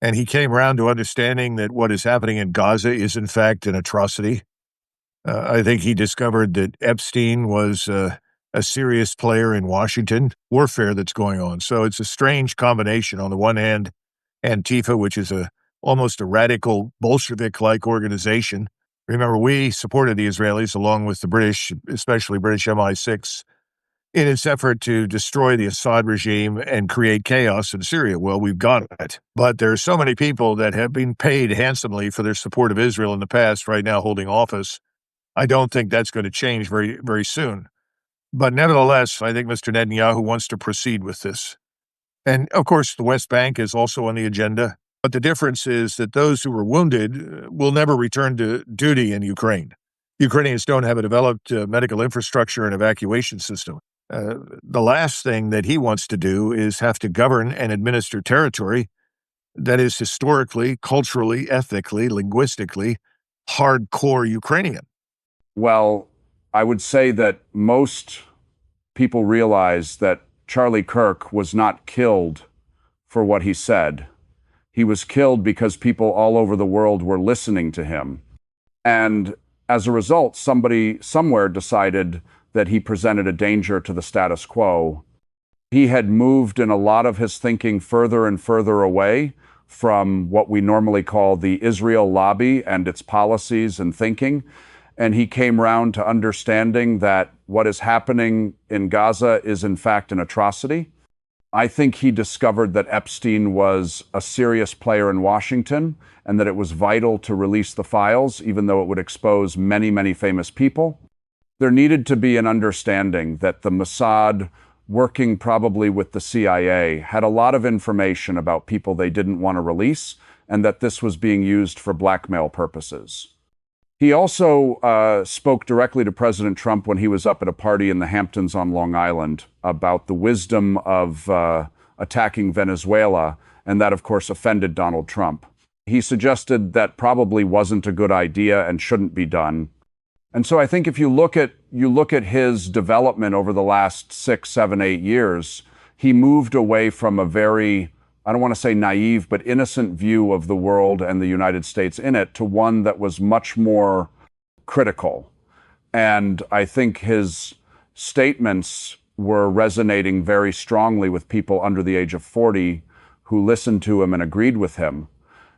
And he came around to understanding that what is happening in Gaza is, in fact, an atrocity. I think he discovered that Epstein was a serious player in Washington warfare that's going on. So it's a strange combination. On the one hand, Antifa, which is almost a radical Bolshevik-like organization. Remember, we supported the Israelis along with the British, especially British MI6, in its effort to destroy the Assad regime and create chaos in Syria. Well, we've got it. But there are so many people that have been paid handsomely for their support of Israel in the past right now holding office. I don't think that's going to change very, very soon. But nevertheless, I think Mr. Netanyahu wants to proceed with this. And of course, the West Bank is also on the agenda. But the difference is that those who were wounded will never return to duty in Ukraine. Ukrainians don't have a developed medical infrastructure and evacuation system. The last thing that he wants to do is have to govern and administer territory that is historically, culturally, ethnically, linguistically hardcore Ukrainian. Well, I would say that most people realize that Charlie Kirk was not killed for what he said. He was killed because people all over the world were listening to him. And as a result, somebody somewhere decided that he presented a danger to the status quo. He had moved in a lot of his thinking further and further away from what we normally call the Israel lobby and its policies and thinking. And he came around to understanding that what is happening in Gaza is in fact an atrocity. I think he discovered that Epstein was a serious player in Washington and that it was vital to release the files, even though it would expose many, many famous people. There needed to be an understanding that the Mossad, working probably with the CIA, had a lot of information about people they didn't want to release, and that this was being used for blackmail purposes. He also spoke directly to President Trump when he was up at a party in the Hamptons on Long Island about the wisdom of attacking Venezuela, and that, of course, offended Donald Trump. He suggested that probably wasn't a good idea and shouldn't be done. And so I think if you look at his development over the last 6, 7, 8 years, he moved away from a very, I don't want to say naive, but innocent view of the world and the United States in it to one that was much more critical. And I think his statements were resonating very strongly with people under the age of 40 who listened to him and agreed with him.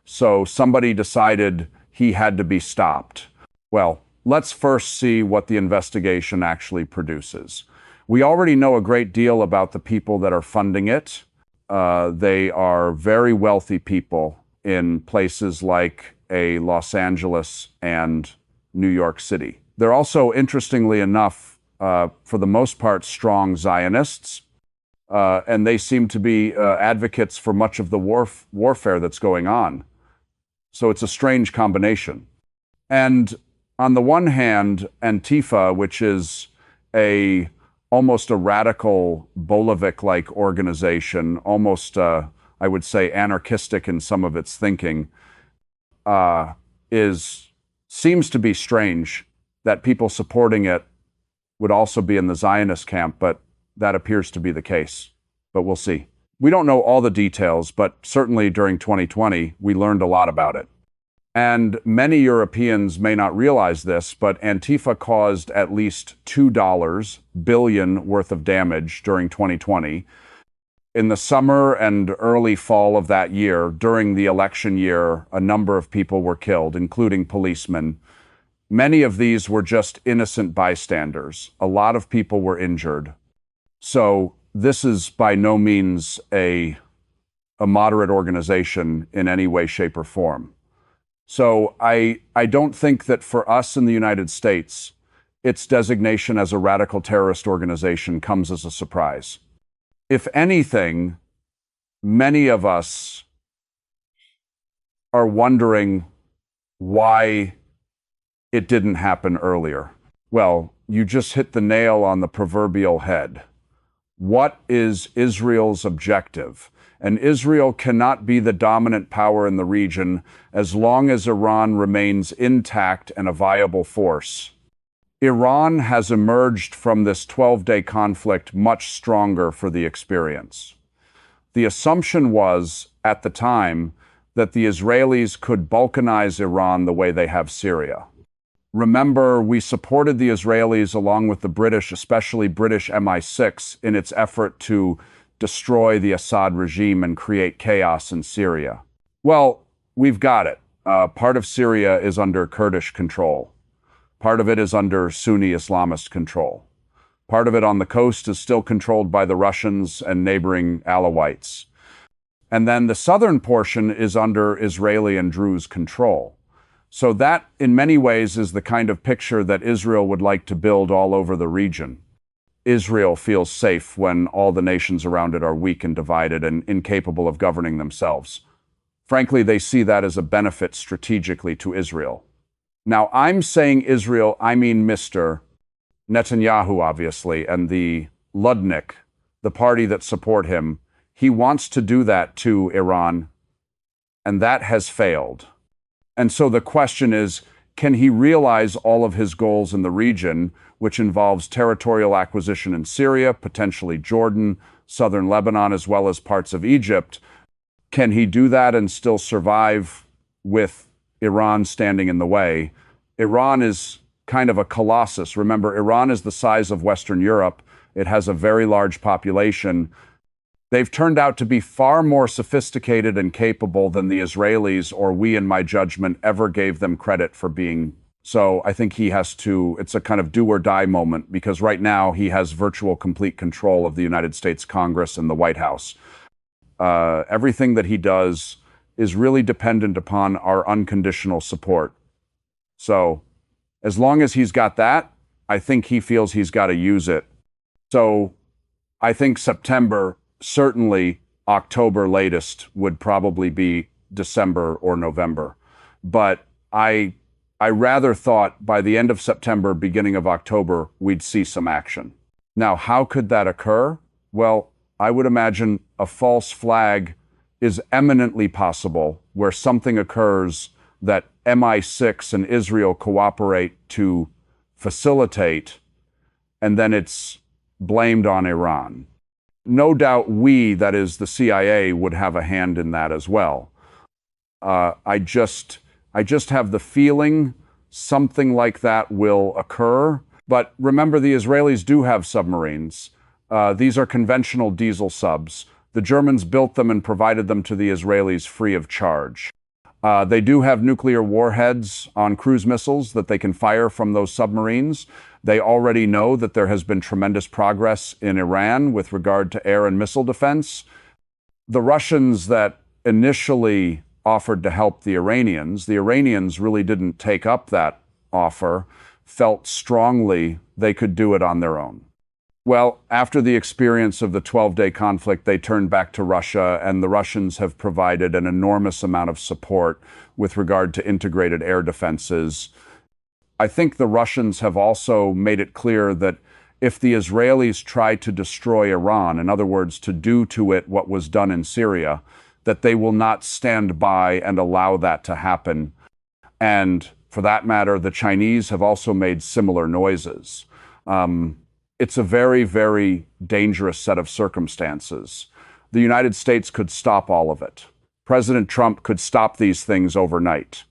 So somebody decided he had to be stopped. Well, let's first see what the investigation actually produces. We already know a great deal about the people that are funding it. They are very wealthy people in places like Los Angeles and New York City. They're also, interestingly enough, for the most part, strong Zionists, and they seem to be advocates for much of the warfare that's going on. So it's a strange combination. And on the one hand, Antifa, which is almost a radical Bolshevik-like organization, almost, I would say, anarchistic in some of its thinking, seems to be strange that people supporting it would also be in the Zionist camp, but that appears to be the case. But we'll see. We don't know all the details, but certainly during 2020, we learned a lot about it. And many Europeans may not realize this, but Antifa caused at least $2 billion worth of damage during 2020. In the summer and early fall of that year, during the election year, a number of people were killed, including policemen. Many of these were just innocent bystanders. A lot of people were injured. So this is by no means a moderate organization in any way, shape, or form. So I don't think that for us in the United States, its designation as a radical terrorist organization comes as a surprise. If anything, many of us are wondering why it didn't happen earlier. Well, you just hit the nail on the proverbial head. What is Israel's objective? And Israel cannot be the dominant power in the region as long as Iran remains intact and a viable force. Iran has emerged from this 12-day conflict much stronger for the experience. The assumption was, at the time, that the Israelis could balkanize Iran the way they have Syria. Remember, we supported the Israelis along with the British, especially British MI6, in its effort to destroy the Assad regime and create chaos in Syria. Well, we've got it. Part of Syria is under Kurdish control. Part of it is under Sunni Islamist control. Part of it on the coast is still controlled by the Russians and neighboring Alawites. And then the southern portion is under Israeli and Druze control. So that, in many ways, is the kind of picture that Israel would like to build all over the region. Israel feels safe when all the nations around it are weak and divided and incapable of governing themselves. Frankly, they see that as a benefit strategically to Israel. Now, I'm saying Israel, I mean Mr. Netanyahu, obviously, and the Ludnik, the party that support him. He wants to do that to Iran, and that has failed. And so the question is, can he realize all of his goals in the region, which involves territorial acquisition in Syria, potentially Jordan, southern Lebanon, as well as parts of Egypt? Can he do that and still survive with Iran standing in the way? Iran is kind of a colossus. Remember, Iran is the size of Western Europe. It has a very large population. They've turned out to be far more sophisticated and capable than the Israelis, or we, in my judgment, ever gave them credit for being. So I think he has to, it's a kind of do or die moment, because right now he has virtual complete control of the United States Congress and the White House. Everything that he does is really dependent upon our unconditional support. So as long as he's got that, I think he feels he's got to use it. So I think September, certainly October latest, would probably be December or November. But I rather thought by the end of September, beginning of October, we'd see some action. Now, how could that occur? Well, I would imagine a false flag is eminently possible, where something occurs that MI6 and Israel cooperate to facilitate, and then it's blamed on Iran. No doubt we, that is the CIA, would have a hand in that as well. I just have the feeling something like that will occur. But remember, the Israelis do have submarines. These are conventional diesel subs. The Germans built them and provided them to the Israelis free of charge. They do have nuclear warheads on cruise missiles that they can fire from those submarines. They already know that there has been tremendous progress in Iran with regard to air and missile defense. The Russians that initially offered to help the Iranians really didn't take up that offer, felt strongly they could do it on their own. Well, after the experience of the 12-day conflict, they turned back to Russia, and the Russians have provided an enormous amount of support with regard to integrated air defenses. I think the Russians have also made it clear that if the Israelis try to destroy Iran, in other words, to do to it what was done in Syria, that they will not stand by and allow that to happen. And for that matter, the Chinese have also made similar noises. It's a very, very dangerous set of circumstances. The United States could stop all of it. President Trump could stop these things overnight.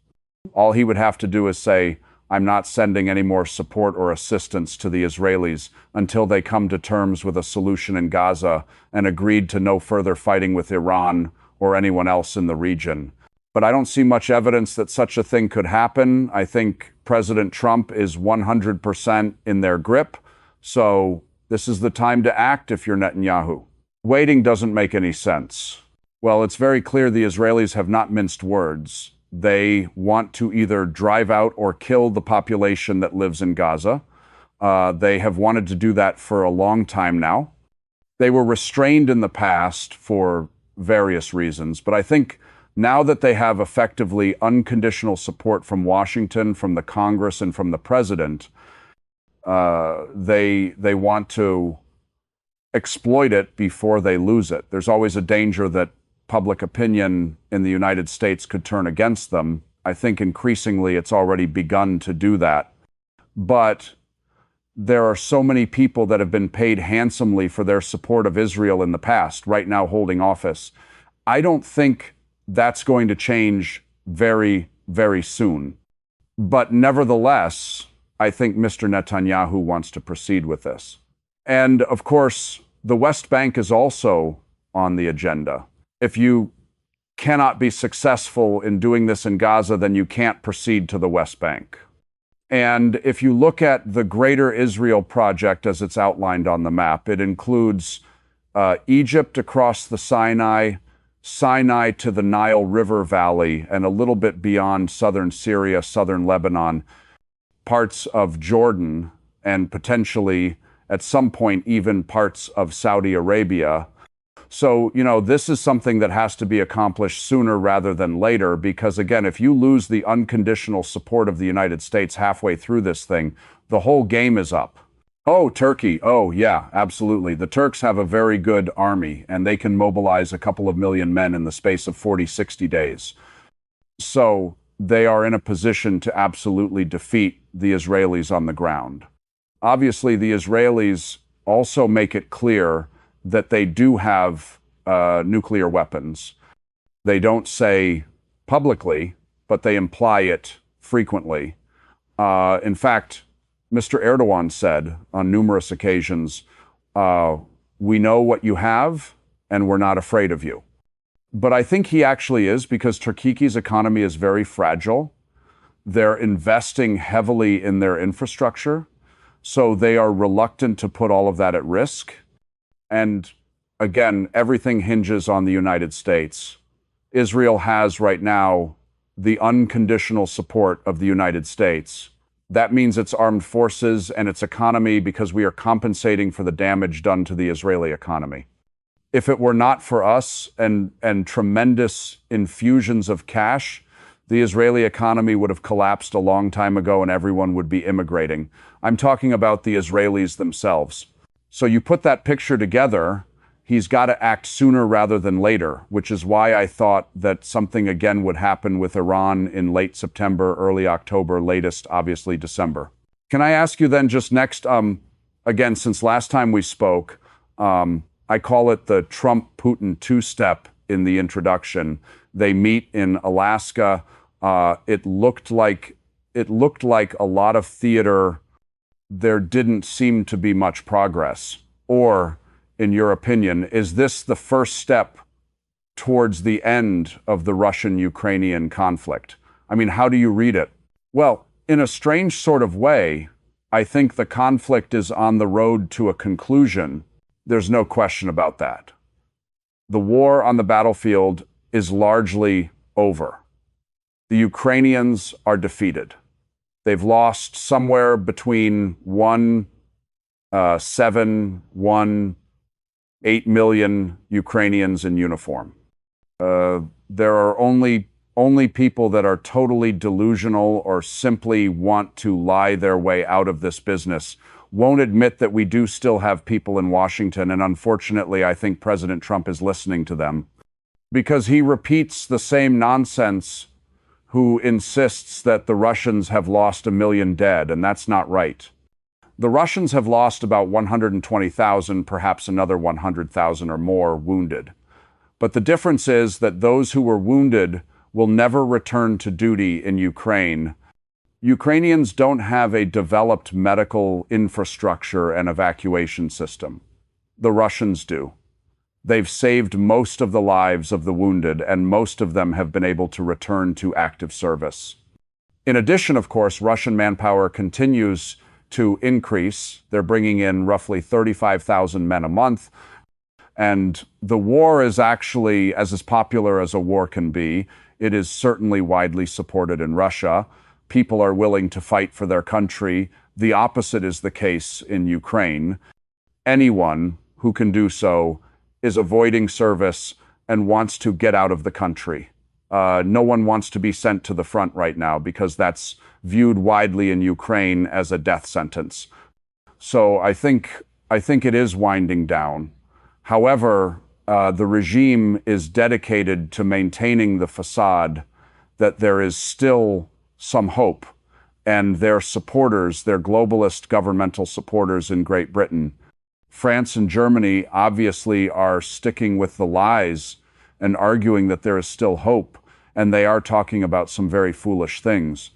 All he would have to do is say, I'm not sending any more support or assistance to the Israelis until they come to terms with a solution in Gaza and agreed to no further fighting with Iran or anyone else in the region. But I don't see much evidence that such a thing could happen. I think President Trump is 100% in their grip. So this is the time to act if you're Netanyahu. Waiting doesn't make any sense. Well, it's very clear the Israelis have not minced words. They want to either drive out or kill the population that lives in Gaza. They have wanted to do that for a long time now. They were restrained in the past for various reasons, but I think now that they have effectively unconditional support from Washington, from the Congress, and from the president, they want to exploit it before they lose it. There's always a danger that public opinion in the United States could turn against them. I think increasingly it's already begun to do that. But there are so many people that have been paid handsomely for their support of Israel in the past, right now holding office. I don't think that's going to change very, very soon. But nevertheless, I think Mr. Netanyahu wants to proceed with this. And of course, the West Bank is also on the agenda. If you cannot be successful in doing this in Gaza, then you can't proceed to the West Bank. And if you look at the Greater Israel Project as it's outlined on the map, it includes Egypt across the Sinai, Sinai to the Nile River Valley, and a little bit beyond southern Syria, southern Lebanon, parts of Jordan, and potentially at some point even parts of Saudi Arabia. So, this is something that has to be accomplished sooner rather than later, because again, if you lose the unconditional support of the United States halfway through this thing, the whole game is up. Oh, Turkey. Oh, yeah, absolutely. The Turks have a very good army, and they can mobilize a couple of million men in the space of 40, 60 days. So they are in a position to absolutely defeat the Israelis on the ground. Obviously, the Israelis also make it clear that they do have nuclear weapons. They don't say publicly, but they imply it frequently. In fact, Mr. Erdogan said on numerous occasions, we know what you have and we're not afraid of you. But I think he actually is, because Turkey's economy is very fragile. They're investing heavily in their infrastructure, so they are reluctant to put all of that at risk. And again, everything hinges on the United States. Israel has right now the unconditional support of the United States. That means its armed forces and its economy, because we are compensating for the damage done to the Israeli economy. If it were not for us and tremendous infusions of cash, the Israeli economy would have collapsed a long time ago and everyone would be immigrating. I'm talking about the Israelis themselves. So you put that picture together, he's got to act sooner rather than later, which is why I thought that something again would happen with Iran in late September, early October, latest, obviously, December. Can I ask you then just next, again, since last time we spoke, I call it the Trump-Putin two-step in the introduction. They meet in Alaska. It looked like a lot of theater. There didn't seem to be much progress. Or, in your opinion, is this the first step towards the end of the Russian-Ukrainian conflict? I mean, how do you read it? Well, in a strange sort of way, I think the conflict is on the road to a conclusion. There's no question about that. The war on the battlefield is largely over. The Ukrainians are defeated. They've lost somewhere between 8 million Ukrainians in uniform. There are only people that are totally delusional or simply want to lie their way out of this business won't admit that we do still have people in Washington, and unfortunately, I think President Trump is listening to them, because he repeats the same nonsense who insists that the Russians have lost 1 million dead, and that's not right. The Russians have lost about 120,000, perhaps another 100,000 or more wounded. But the difference is that those who were wounded will never return to duty in Ukraine. Ukrainians don't have a developed medical infrastructure and evacuation system. The Russians do. They've saved most of the lives of the wounded, and most of them have been able to return to active service. In addition, of course, Russian manpower continues to increase. They're bringing in roughly 35,000 men a month. And the war is actually as popular as a war can be. It is certainly widely supported in Russia. People are willing to fight for their country. The opposite is the case in Ukraine. Anyone who can do so is avoiding service and wants to get out of the country. No one wants to be sent to the front right now, because that's viewed widely in Ukraine as a death sentence. So I think it is winding down. However, the regime is dedicated to maintaining the facade that there is still some hope, and their supporters, their globalist governmental supporters in Great Britain, France and Germany obviously are sticking with the lies and arguing that there is still hope, and they are talking about some very foolish things.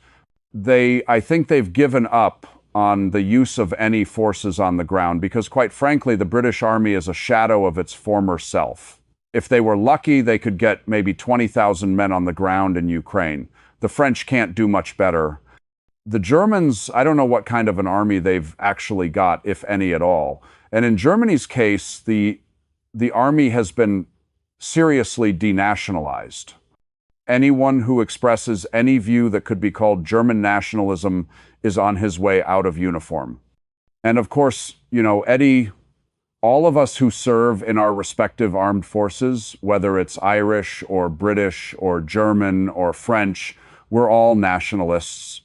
I think they've given up on the use of any forces on the ground because, quite frankly, the British Army is a shadow of its former self. If they were lucky, they could get maybe 20,000 men on the ground in Ukraine. The French can't do much better. The Germans, I don't know what kind of an army they've actually got, if any at all. And in Germany's case, the army has been seriously denationalized. Anyone who expresses any view that could be called German nationalism is on his way out of uniform. And of course, Eddie, all of us who serve in our respective armed forces, whether it's Irish or British or German or French, we're all nationalists.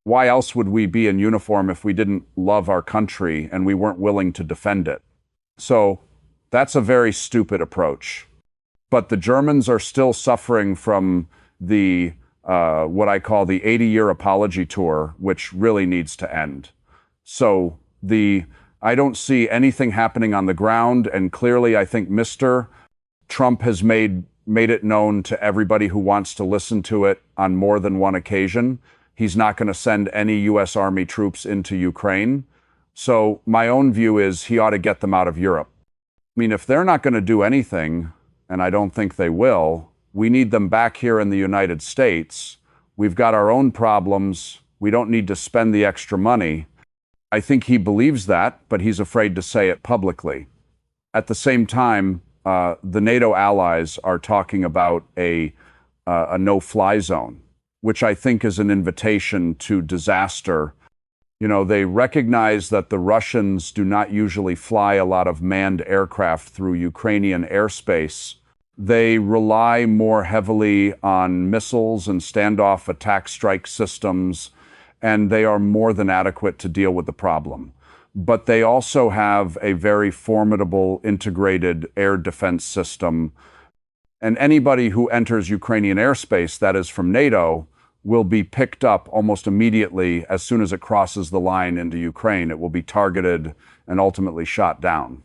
Why else would we be in uniform if we didn't love our country and we weren't willing to defend it? So that's a very stupid approach. But the Germans are still suffering from the what I call the 80-year apology tour, which really needs to end. So I don't see anything happening on the ground, and clearly I think Mr. Trump has made it known to everybody who wants to listen to it on more than one occasion. He's not going to send any U.S. Army troops into Ukraine. So my own view is he ought to get them out of Europe. I mean, if they're not going to do anything, and I don't think they will, we need them back here in the United States. We've got our own problems. We don't need to spend the extra money. I think he believes that, but he's afraid to say it publicly. At the same time, the NATO allies are talking about a no-fly zone, which I think is an invitation to disaster. They recognize that the Russians do not usually fly a lot of manned aircraft through Ukrainian airspace. They rely more heavily on missiles and standoff attack strike systems, and they are more than adequate to deal with the problem. But they also have a very formidable integrated air defense system. And anybody who enters Ukrainian airspace, that is from NATO, will be picked up almost immediately as soon as it crosses the line into Ukraine. It will be targeted and ultimately shot down.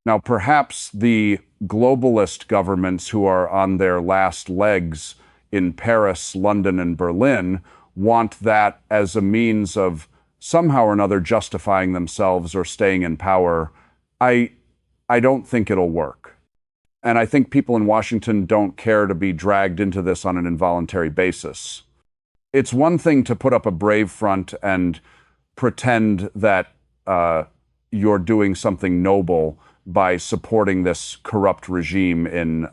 Now, perhaps the globalist governments who are on their last legs in Paris, London, and Berlin want that as a means of somehow or another justifying themselves or staying in power. I don't think it'll work. And I think people in Washington don't care to be dragged into this on an involuntary basis. It's one thing to put up a brave front and pretend that you're doing something noble by supporting this corrupt regime in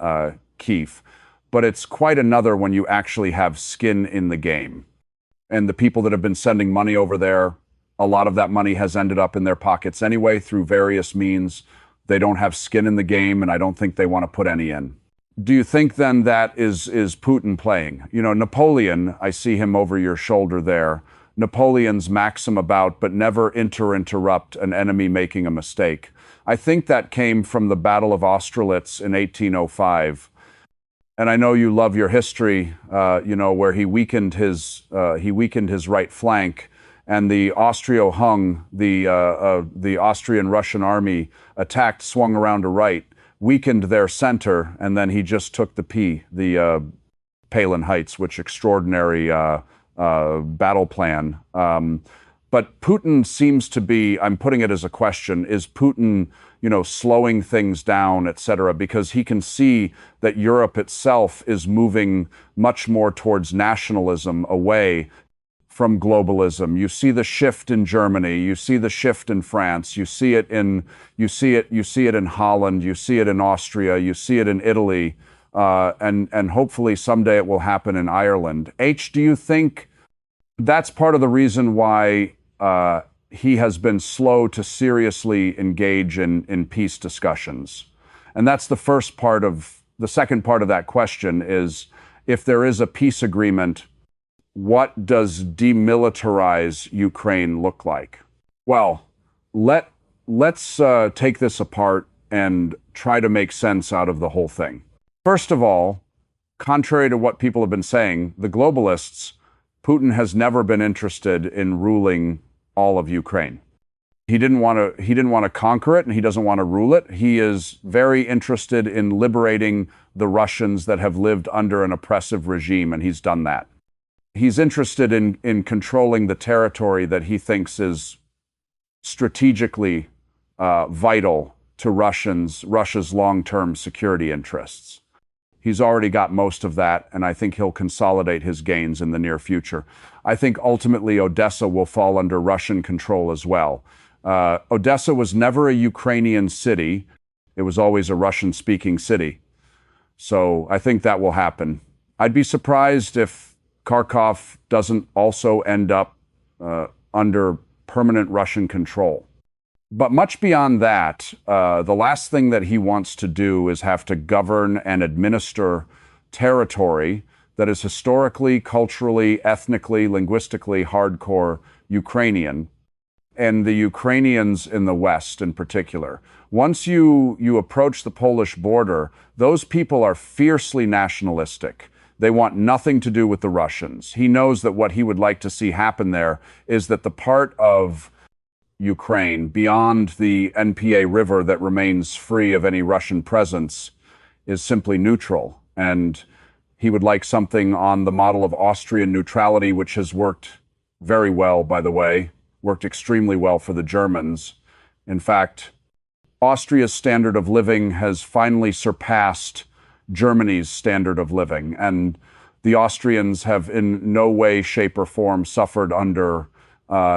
Kiev. But it's quite another when you actually have skin in the game. And the people that have been sending money over there, a lot of that money has ended up in their pockets anyway through various means. They don't have skin in the game, and I don't think they want to put any in. Do you think then that is Putin playing? Napoleon, I see him over your shoulder there. Napoleon's maxim about, but never interrupt an enemy making a mistake. I think that came from the Battle of Austerlitz in 1805. And I know you love your history, where he weakened his right flank, and the Austro-Hung, the Austrian-Russian army attacked, swung around to right, weakened their center, and then he just took the Palin Heights, which extraordinary battle plan. But Putin seems to be, I'm putting it as a question, is Putin, slowing things down, et cetera, because he can see that Europe itself is moving much more towards nationalism away from globalism. You see the shift in Germany, you see the shift in France, you see it in Holland, you see it in Austria, you see it in Italy, and hopefully someday it will happen in Ireland. Do you think that's part of the reason why he has been slow to seriously engage in peace discussions? And that's the second part of that question is, if there is a peace agreement, what does demilitarize Ukraine look like? Well, let's take this apart and try to make sense out of the whole thing. First of all, contrary to what people have been saying, the globalists, Putin has never been interested in ruling all of Ukraine. He didn't want to conquer it, and he doesn't want to rule it. He is very interested in liberating the Russians that have lived under an oppressive regime, and he's done that. He's interested in controlling the territory that he thinks is strategically vital to Russia's long-term security interests. He's already got most of that, and I think he'll consolidate his gains in the near future. I think ultimately Odessa will fall under Russian control as well. Odessa was never a Ukrainian city. It was always a Russian-speaking city. So I think that will happen. I'd be surprised if Kharkov doesn't also end up under permanent Russian control. But much beyond that, the last thing that he wants to do is have to govern and administer territory that is historically, culturally, ethnically, linguistically hardcore Ukrainian, and the Ukrainians in the West in particular. Once you approach the Polish border, those people are fiercely nationalistic. They want nothing to do with the Russians. He knows that what he would like to see happen there is that the part of Ukraine beyond the NPA River that remains free of any Russian presence is simply neutral. And he would like something on the model of Austrian neutrality, which has worked very well, by the way, worked extremely well for the Germans. In fact, Austria's standard of living has finally surpassed Germany's standard of living, and the Austrians have in no way, shape, or form suffered under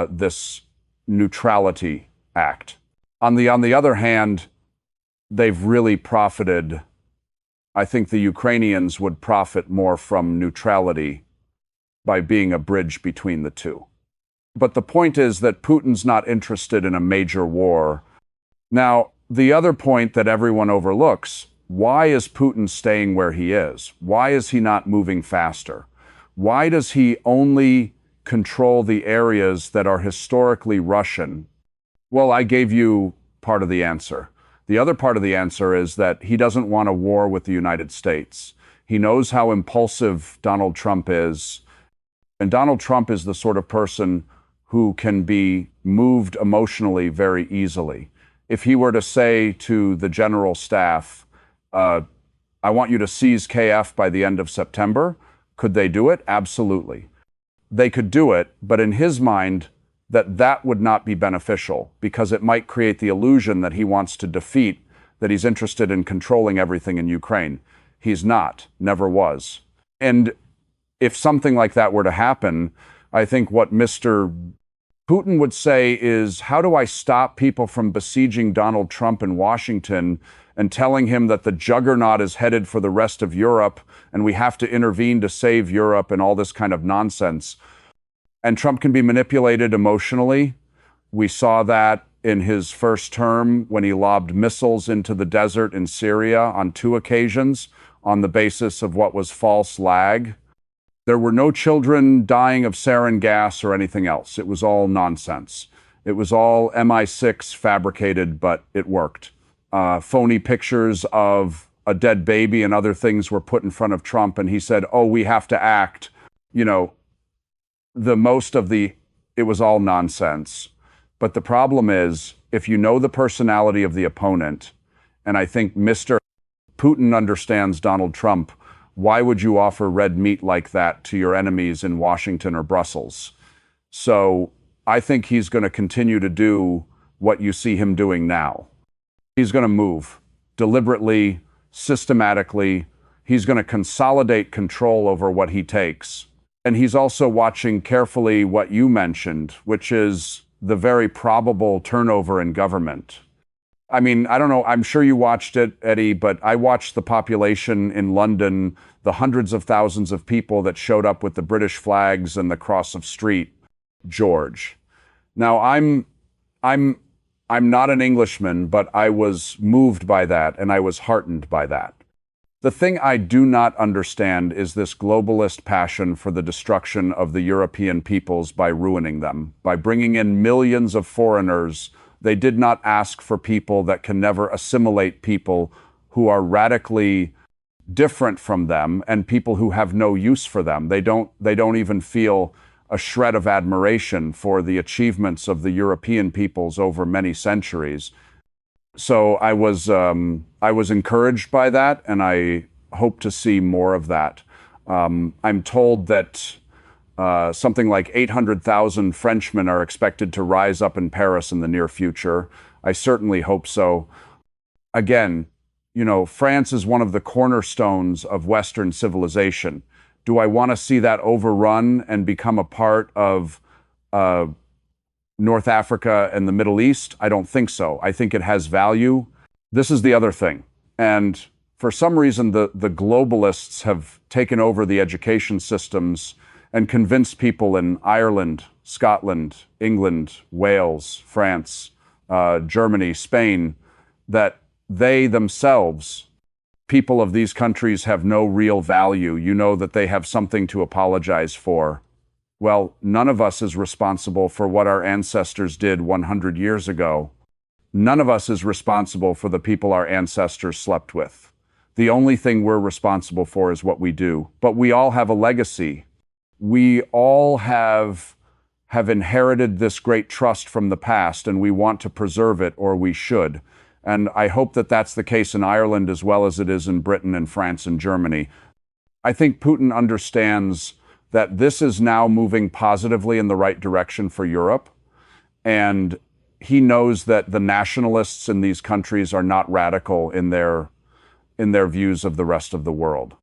this neutrality act. On the other hand, they've really profited. I think the Ukrainians would profit more from neutrality by being a bridge between the two. But the point is that Putin's not interested in a major war. Now, the other point that everyone overlooks, why is Putin staying where he is? Why is he not moving faster? Why does he only control the areas that are historically Russian? Well, I gave you part of the answer. The other part of the answer is that he doesn't want a war with the United States. He knows how impulsive Donald Trump is. And Donald Trump is the sort of person who can be moved emotionally very easily. If he were to say to the general staff, I want you to seize KF by the end of September, could they do it? Absolutely. They could do it, but in his mind, that would not be beneficial because it might create the illusion that he wants to defeat, that he's interested in controlling everything in Ukraine. He's not, never was. And if something like that were to happen, I think what Mr. Putin would say is, how do I stop people from besieging Donald Trump in Washington and telling him that the juggernaut is headed for the rest of Europe and we have to intervene to save Europe and all this kind of nonsense? And Trump can be manipulated emotionally. We saw that in his first term when he lobbed missiles into the desert in Syria on 2 occasions on the basis of what was false lag. There were no children dying of sarin gas or anything else. It was all nonsense. It was all MI6 fabricated, but it worked. Phony pictures of a dead baby and other things were put in front of Trump, and he said, oh, we have to act. You know, it was all nonsense. But the problem is, if you know the personality of the opponent, and I think Mr. Putin understands Donald Trump, why would you offer red meat like that to your enemies in Washington or Brussels? So I think he's going to continue to do what you see him doing now. He's going to move deliberately, systematically. He's going to consolidate control over what he takes. And he's also watching carefully what you mentioned, which is the very probable turnover in government. I mean, I don't know, I'm sure you watched it, Eddie, but I watched the population in London, the hundreds of thousands of people that showed up with the British flags and the cross of Street George. Now, I'm not an Englishman, but I was moved by that and I was heartened by that. The thing I do not understand is this globalist passion for the destruction of the European peoples by ruining them, by bringing in millions of foreigners. They did not ask for people that can never assimilate people who are radically different from them and people who have no use for them. They don't even feel a shred of admiration for the achievements of the European peoples over many centuries. So I was encouraged by that, and I hope to see more of that. I'm told that something like 800,000 Frenchmen are expected to rise up in Paris in the near future. I certainly hope so. Again, you know, France is one of the cornerstones of Western civilization. Do I want to see that overrun and become a part of North Africa and the Middle East? I don't think so. I think it has value. This is the other thing. And for some reason, the globalists have taken over the education systems and convinced people in Ireland, Scotland, England, Wales, France, Germany, Spain, that they themselves, people of these countries, have no real value. You know, that they have something to apologize for. Well, none of us is responsible for what our ancestors did 100 years ago. None of us is responsible for the people our ancestors slept with. The only thing we're responsible for is what we do. But we all have a legacy. We all have inherited this great trust from the past, and we want to preserve it, or we should. And I hope that that's the case in Ireland as well as it is in Britain and France and Germany. I think Putin understands that this is now moving positively in the right direction for Europe. And he knows that the nationalists in these countries are not radical in their views of the rest of the world.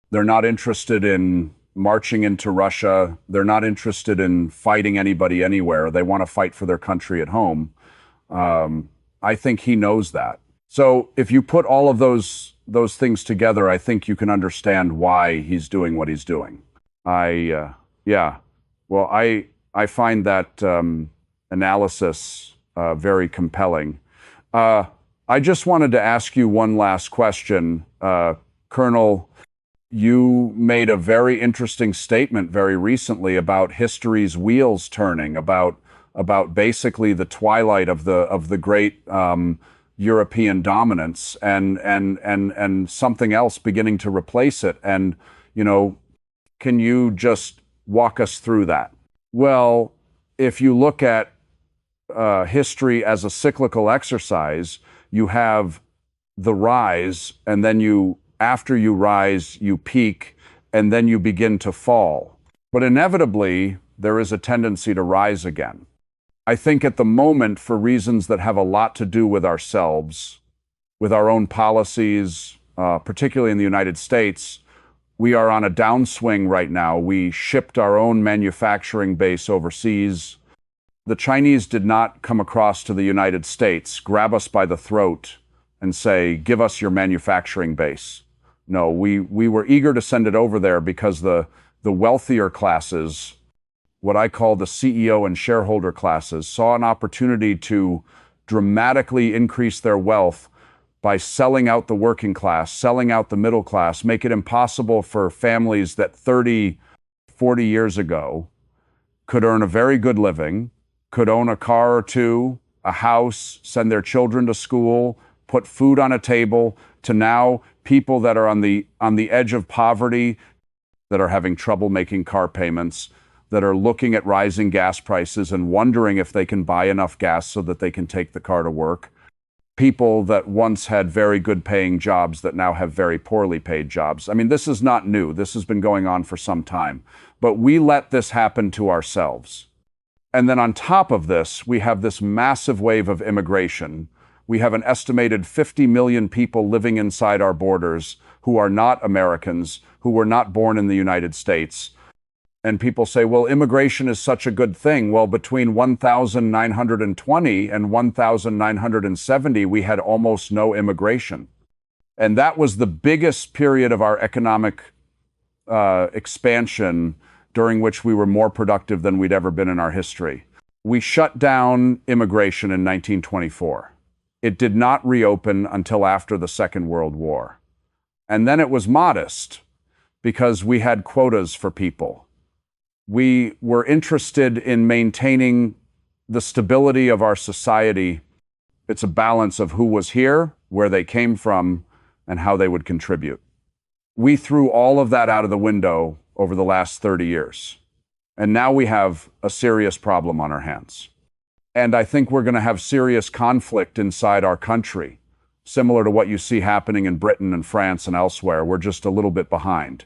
They're not interested in marching into Russia. They're not interested in fighting anybody anywhere. They want to fight for their country at home. I think he knows that. So if you put all of those things together, I think you can understand why he's doing what he's doing. I find that analysis very compelling. I just wanted to ask you one last question. Colonel, you made a very interesting statement very recently about history's wheels turning, about basically the twilight of the great European dominance and something else beginning to replace it. And, you know, can you just walk us through that? Well, if you look at history as a cyclical exercise, you have the rise, and then after you rise, you peak, and then you begin to fall. But inevitably, there is a tendency to rise again. I think at the moment, for reasons that have a lot to do with ourselves, with our own policies, particularly in the United States, we are on a downswing right now. We shipped our own manufacturing base overseas. The Chinese did not come across to the United States, grab us by the throat, and say, give us your manufacturing base. No, we were eager to send it over there because the wealthier classes, what I call the CEO and shareholder classes, saw an opportunity to dramatically increase their wealth by selling out the working class, selling out the middle class, make it impossible for families that 30, 40 years ago could earn a very good living, could own a car or two, a house, send their children to school, put food on a table, to now people that are on the edge of poverty, that are having trouble making car payments, that are looking at rising gas prices and wondering if they can buy enough gas so that they can take the car to work. People that once had very good paying jobs that now have very poorly paid jobs. I mean, this is not new. This has been going on for some time. But we let this happen to ourselves. And then on top of this, we have this massive wave of immigration. We have an estimated 50 million people living inside our borders who are not Americans, who were not born in the United States. And people say, well, immigration is such a good thing. Well, between 1920 and 1970, we had almost no immigration. And that was the biggest period of our economic expansion, during which we were more productive than we'd ever been in our history. We shut down immigration in 1924. It did not reopen until after the Second World War. And then it was modest because we had quotas for people. We were interested in maintaining the stability of our society. It's a balance of who was here, where they came from, and how they would contribute. We threw all of that out of the window over the last 30 years. And now we have a serious problem on our hands. And I think we're going to have serious conflict inside our country, similar to what you see happening in Britain and France and elsewhere. We're just a little bit behind.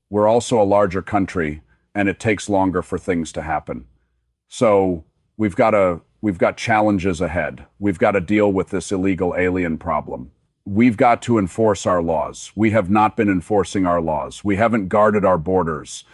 We're also a larger country, and it takes longer for things to happen. So we've got challenges ahead. We've got to deal with this illegal alien problem. We've got to enforce our laws. We have not been enforcing our laws. We haven't guarded our borders.